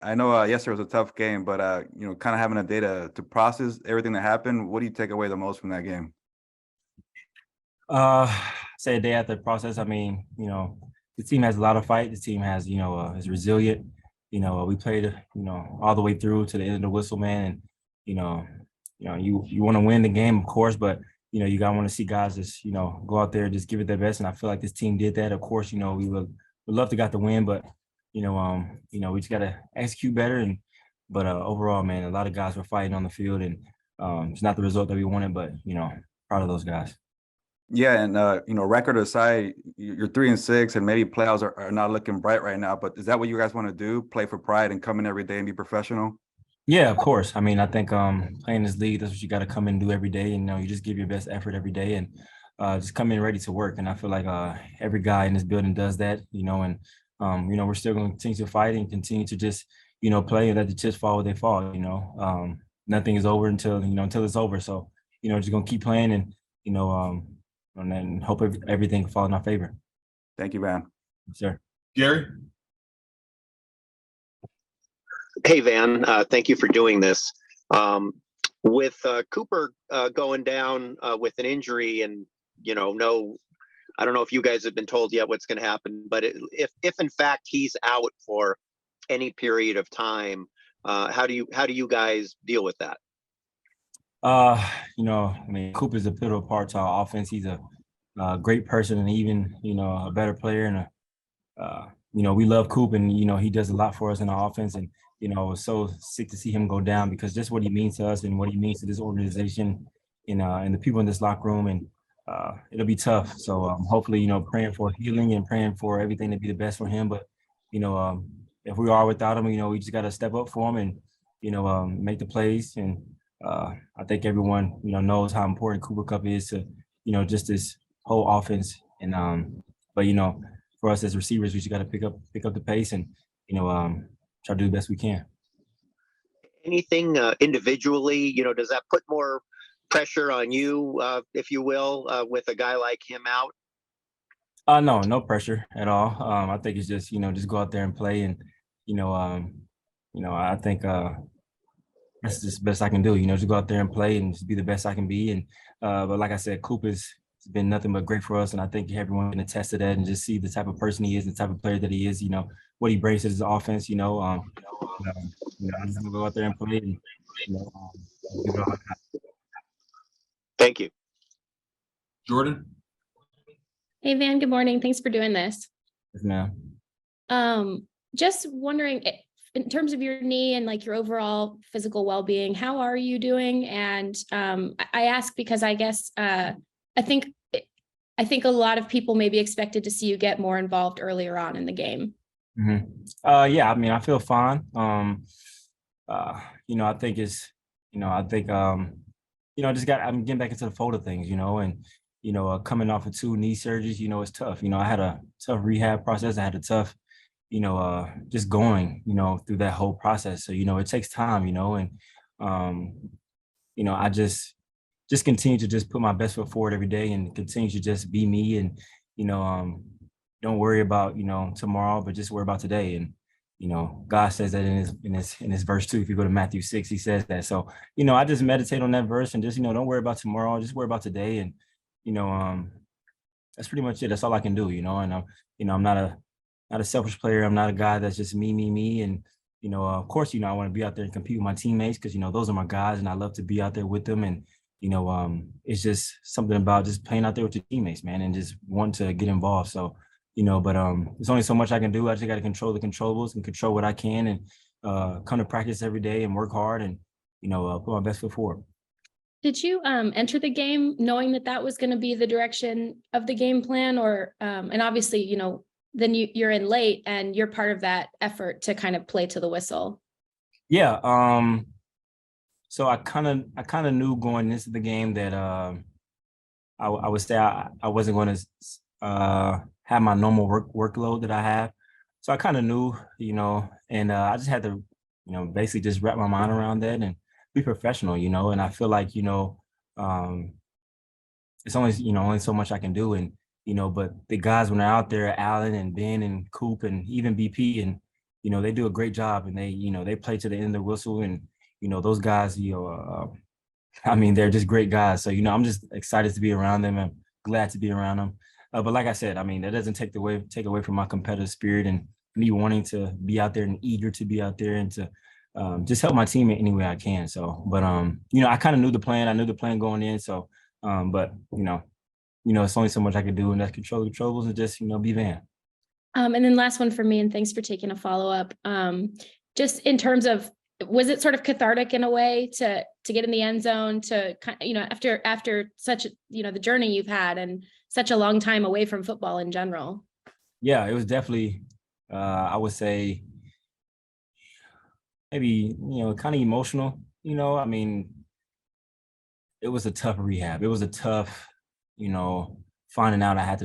I know yesterday was a tough game, but kind of having a day to process everything that happened. What do you take away the most from that game? Uh, say a day after the process. I mean, the team has a lot of fight. The team has, is resilient. We played, all the way through to the end of the whistle, man. And you know, you want to win the game, of course, but you gotta want to see guys just, go out there and just give it their best. And I feel like this team did that. Of course, we would love to got the win, but we just gotta execute better. And but overall, man, a lot of guys were fighting on the field, and it's not the result that we wanted, but proud of those guys. Yeah, and record aside, you're 3-6, and maybe playoffs are not looking bright right now. But is that what you guys want to do? Play for pride and come in every day and be professional? Yeah, of course. I mean, I think playing this league, that's what you got to come in and do every day. And you just give your best effort every day, and just come in ready to work. And I feel like every guy in this building does that, and we're still going to continue to fight and continue to just, play and let the chips fall where they fall. Nothing is over until it's over. So, just gonna keep playing and then hope everything falls in our favor. Thank you, man. Sure. Gary? Hey, Van, thank you for doing this. With Cooper going down with an injury and, no, I don't know if you guys have been told yet what's going to happen, but if in fact he's out for any period of time, how do you guys deal with that? I mean, Cooper's a pivotal part to our offense. He's a great person and even, a better player. And, we love Coop and, he does a lot for us in our offense. And, I was so sick to see him go down because just what he means to us and what he means to this organization and the people in this locker room. And it'll be tough. So hopefully, praying for healing and praying for everything to be the best for him. But, if we are without him, we just got to step up for him and, make the plays. And I think everyone, knows how important Cooper Cup is to, just this whole offense. And but for us as receivers, we just got to pick up the pace and try to do the best we can. Anything individually, does that put more pressure on you, if you will, with a guy like him out? No pressure at all. I think it's just just go out there and play and I think that's just the best I can do. Just go out there and play and just be the best I can be. And but like I said, Cooper's been nothing but great for us, and I think everyone can attest to that and just see the type of person he is, the type of player that he is. What he brings to his offense. I'm just gonna go out there and play and give it all I got. Thank you. Jordan? Hey, Van, good morning. Thanks for doing this. Yes, ma'am. Just wondering, in terms of your knee and like your overall physical well-being, how are you doing? And I ask because I guess I think a lot of people maybe expected to see you get more involved earlier on in the game. Mm-hmm. Yeah, I mean, I feel fine. I think it's, I'm getting back into the fold of things, and coming off of 2 knee surgeries, it's tough. I had a tough rehab process. I had a tough, just going, through that whole process. So, it takes time, and, I just continue to just put my best foot forward every day and continue to just be me and, don't worry about, tomorrow, but just worry about today. And, God says that in his verse 2, if you go to Matthew 6, he says that. So, I just meditate on that verse and just, don't worry about tomorrow, just worry about today. And, that's pretty much it. That's all I can do, and I'm not a selfish player. I'm not a guy that's just me. And, of course, I want to be out there and compete with my teammates because, those are my guys and I love to be out there with them. And, it's just something about just playing out there with your teammates, man, and just want to get involved. So, but there's only so much I can do. I just got to control the controllables and control what I can and come to practice every day and work hard and, put my best foot forward. Did you enter the game knowing that was going to be the direction of the game plan, or and obviously, then you're in late and you're part of that effort to kind of play to the whistle? Yeah. So I kind of knew going into the game that I would say I wasn't going to have my normal workload that I have. So I kind of knew, and I just had to, basically just wrap my mind around that and be professional, and I feel like, it's only so much I can do. And, but the guys when they're out there, Allen and Ben and Coop and even BP and, they do a great job, and they play to the end of the whistle, and those guys, I mean, they're just great guys. So I'm just excited to be around them. I'm glad to be around them. But like I said, I mean, that doesn't take away from my competitive spirit and me wanting to be out there and eager to be out there and to just help my team in any way I can. So, but I kind of knew the plan. I knew the plan going in. So, but it's only so much I could do, and that's control the controllables and just be Van. And then last one for me, and thanks for taking a follow-up. Just in terms of, was it sort of cathartic in a way to get in the end zone, to after such the journey you've had and such a long time away from football in general? Yeah, it was definitely I would say maybe kind of emotional. I mean, it was a tough rehab. It was a tough, finding out I had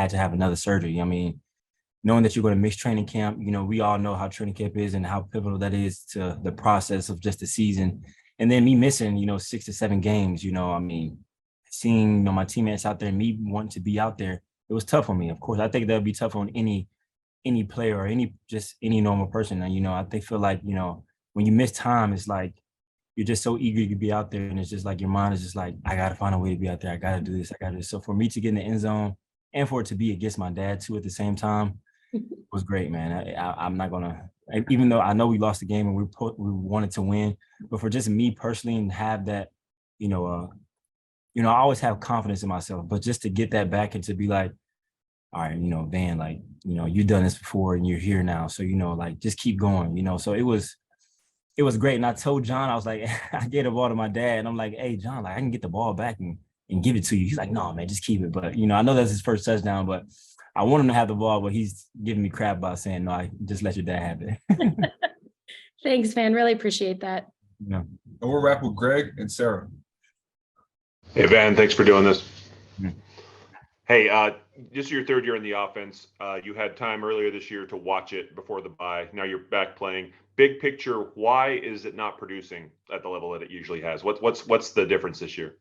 to have another surgery. I mean, knowing that you're going to miss training camp, we all know how training camp is and how pivotal that is to the process of just the season. And then me missing, 6 to 7 games, I mean, seeing, my teammates out there and me wanting to be out there, it was tough on me. Of course, I think that would be tough on any player or any normal person. And, I feel like, when you miss time, it's like, you're just so eager to be out there. And it's just like, your mind is just like, I got to find a way to be out there. I got to do this. I got to do this. So for me to get in the end zone and for it to be against my dad too, at the same time, was great, man. I'm not gonna, even though I know we lost the game and we wanted to win, but for just me personally and have that, I always have confidence in myself, but just to get that back and to be like, all right, Van, like, you've done this before and you're here now, so like, just keep going, So it was great. And I told John, I was like, I gave the ball to my dad, and I'm like, hey, John, like, I can get the ball back and give it to you. He's like, no, man, just keep it. But I know that's his first touchdown, but I want him to have the ball, but he's giving me crap about saying, no, I just let your dad have it. Thanks, Van. Really appreciate that. Yeah. And we'll wrap with Greg and Sarah. Hey, Van, thanks for doing this. Mm-hmm. Hey, this is your third year in the offense. You had time earlier this year to watch it before the bye. Now you're back playing. Big picture, why is it not producing at the level that it usually has? What's the difference this year?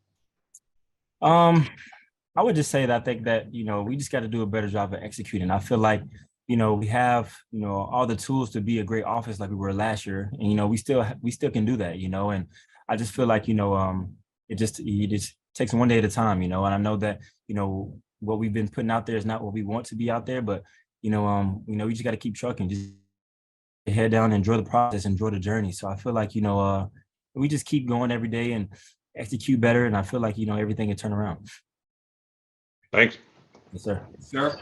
I would just say that I think that, we just got to do a better job of executing. I feel like, we have, all the tools to be a great offense like we were last year. And, we still can do that, and I just feel like, it just takes one day at a time, and I know that, what we've been putting out there is not what we want to be out there, but, we just got to keep trucking, just head down, enjoy the process, enjoy the journey. So I feel like, we just keep going every day and execute better. And I feel like, everything can turn around. Thanks. Yes, sir. Sarah?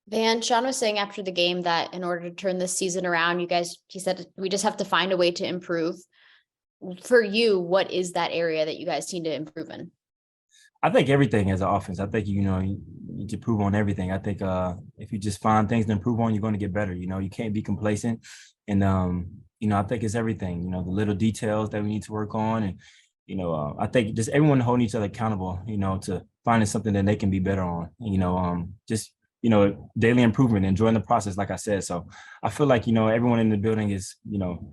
Van, Sean was saying after the game that in order to turn this season around, he said, we just have to find a way to improve. For you, what is that area that you guys need to improve in? I think everything as an offense. I think, you need to improve on everything. I think if you just find things to improve on, you're going to get better. You can't be complacent. And, I think it's everything, the little details that we need to work on. And, I think just everyone holding each other accountable, to finding something that they can be better on, just, daily improvement, enjoying the process, like I said. So I feel like, everyone in the building is,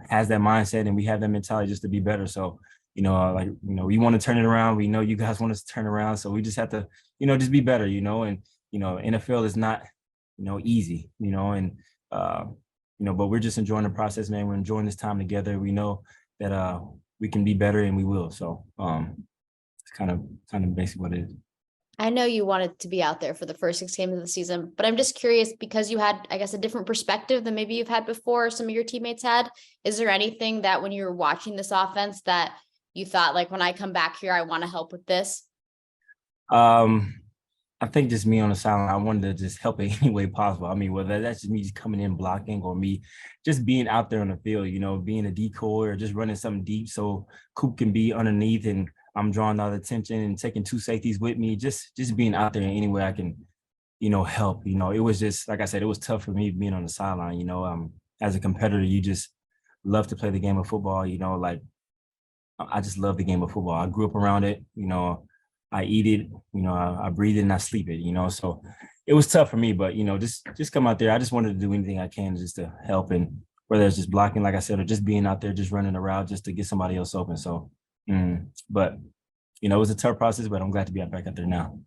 has that mindset, and we have that mentality just to be better. So, we want to turn it around. We know you guys want us to turn around. So we just have to, just be better, and, NFL is not, easy, and, but we're just enjoying the process, man. We're enjoying this time together. We know that we can be better, and we will. So it's kind of basically what it is. I know you wanted to be out there for the first 6 games of the season, but I'm just curious because you had, I guess, a different perspective than maybe you've had before, some of your teammates had. Is there anything that when you were watching this offense that you thought, like, when I come back here, I want to help with this? I think just me on the sideline, I wanted to just help in any way possible. I mean, whether that's just me just coming in blocking or me just being out there on the field, being a decoy or just running something deep so Coop can be underneath and I'm drawing all the attention and taking 2 safeties with me, just being out there in any way I can, help. It was just, like I said, it was tough for me being on the sideline. As a competitor, you just love to play the game of football. Like, I just love the game of football. I grew up around it. I eat it, I breathe it and I sleep it, so it was tough for me, but, just come out there. I just wanted to do anything I can just to help, and whether it's just blocking, like I said, or just being out there, just running around just to get somebody else open. So, but, it was a tough process, but I'm glad to be back out there now.